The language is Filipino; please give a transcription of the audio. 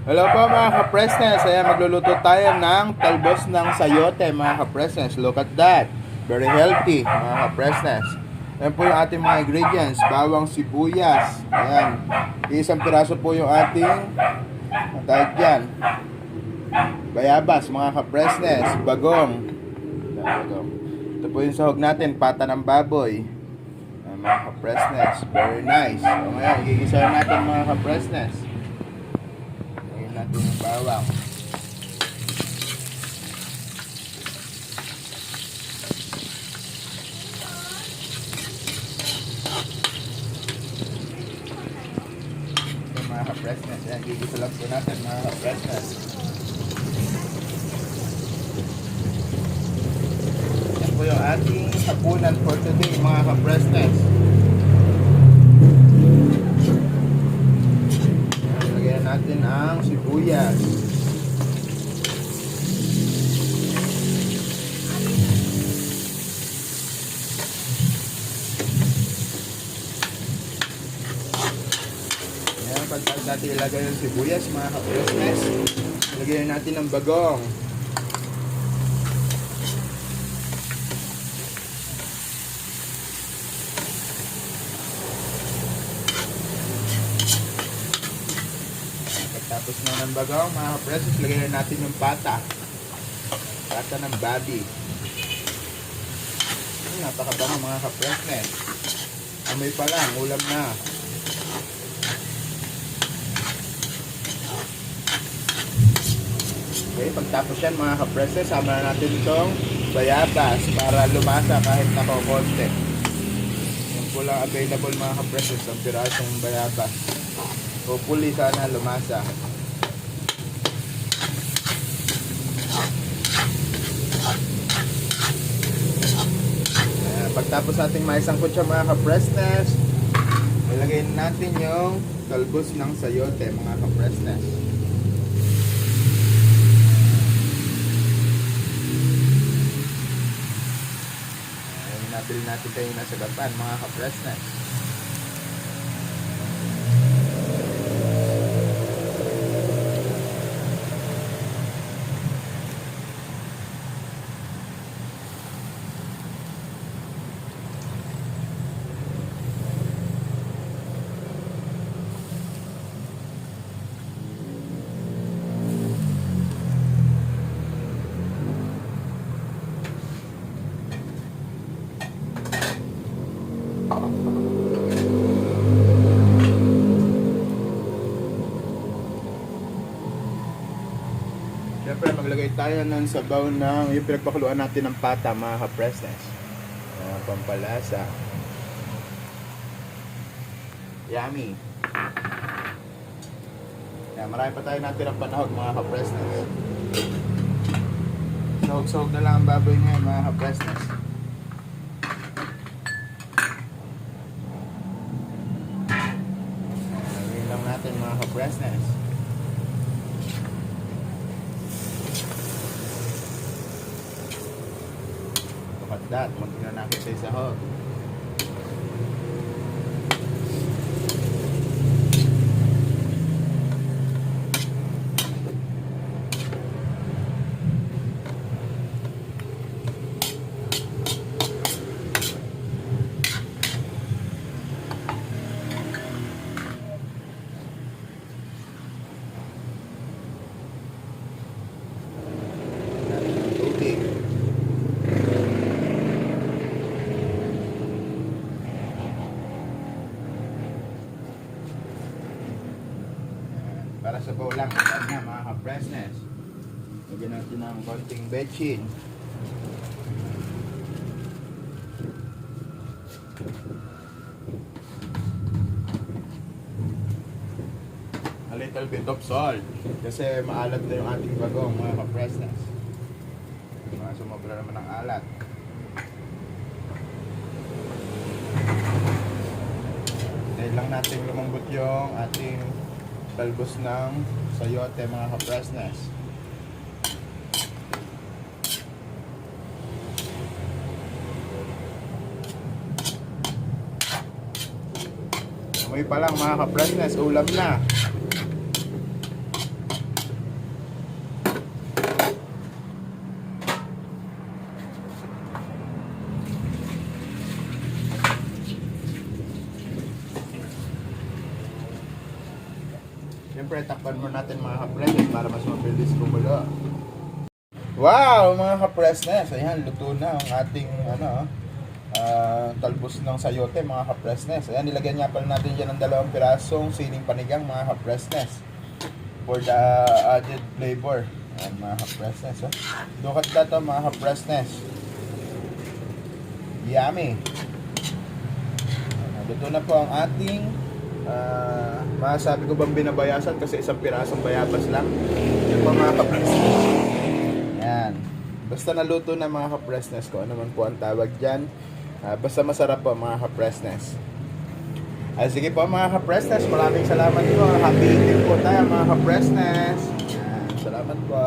Hello po mga ka-presness. Ayan, magluluto tayo ng talbos ng sayote mga ka-presness. Look at that. Very healthy mga ka-presness. Ayan po yung ating mga ingredients. Bawang sibuyas. Ayan. Isang piraso po yung ating tawag dyan. Bayabas mga ka-presness. Bagong. Ito po yung sahog natin. Pata ng baboy. Ayan, mga ka-presness. Very nice. So ngayon, gigisahin natin mga ka-presness. Natin yung bawang. Ito mga ka-presness. Yan, gigisa lang po natin mga ka-presness. Yan po yung ating hapunan for today mga ka-presness. Lagyan natin ang sibuyas. Ayan, pagkat natin ilagay yung sibuyas mga ka-presness, lagyan natin ang bagong. Tapos na ng bagong mga ka-presness, lagyan natin yung pata ng babi. Napakabango mga ka-presness. Amoy pa lang, ulam na. Okay, pagtapos yan mga ka-presness, sama na natin itong bayabas para lumasa kahit nakakonte. Yan po lang available mga ka-presness, ang pirasong bayabas. Hopefully sana lumasa. Pagtapos natin maisangkot siya mga ka-presness, ilagay natin yung talbos ng sayote mga ka-presness. Nabili natin kayo nasa gapan mga ka-presness. Siyempre maglagay tayo ng sabaw ng yung pinagpakuluan natin ng pata mga ka-presness. Pampalasa. Yummy. Marami pa tayo natin ang panahog mga ka-presness. Sahog-sahog na lang ang baboy ngayon mga ka-presness. Lagyan lang natin mga ka-presness. Look at that, muntik na nakita yung sahog. Para sa bowl lang, na mga ka-presness. Lagyan natin ng konting bechin. A little bit of salt. Kasi maalat na yung ating bagong mga ka-presness. Sumobra naman ng alat. Dahil lang natin lumambot yung ating talbos ng sayote mga ka-presness. Amoy pa lang mga ka-presness, ulam na. syempre, takpan mo natin mga kapresnes para mas mabilis kumulo. Wow, mga kapresnes. Ayan, luto na ang ating talbos ng sayote, mga kapresnes. Ayan, nilagyan nga pala natin dyan ng 2 pirasong siling panigang, mga kapresnes, for the added flavor. Ayan, mga kapresnes. Oh. Dukat na ito, mga kapresnes. Yummy. Ayan, luto na po ang ating masabi ko bang binabayasan kasi 1 pirasong bayabas lang. Yan po, mga kapresnes. Yan. Basta naluto na, mga kapresnes, ko ano man po ang tawag dyan. Basta masarap po, mga kapresnes. Sige po, mga kapresnes, maraming salamat po. Happy eating po tayo, mga kapresnes. Yan. Salamat po.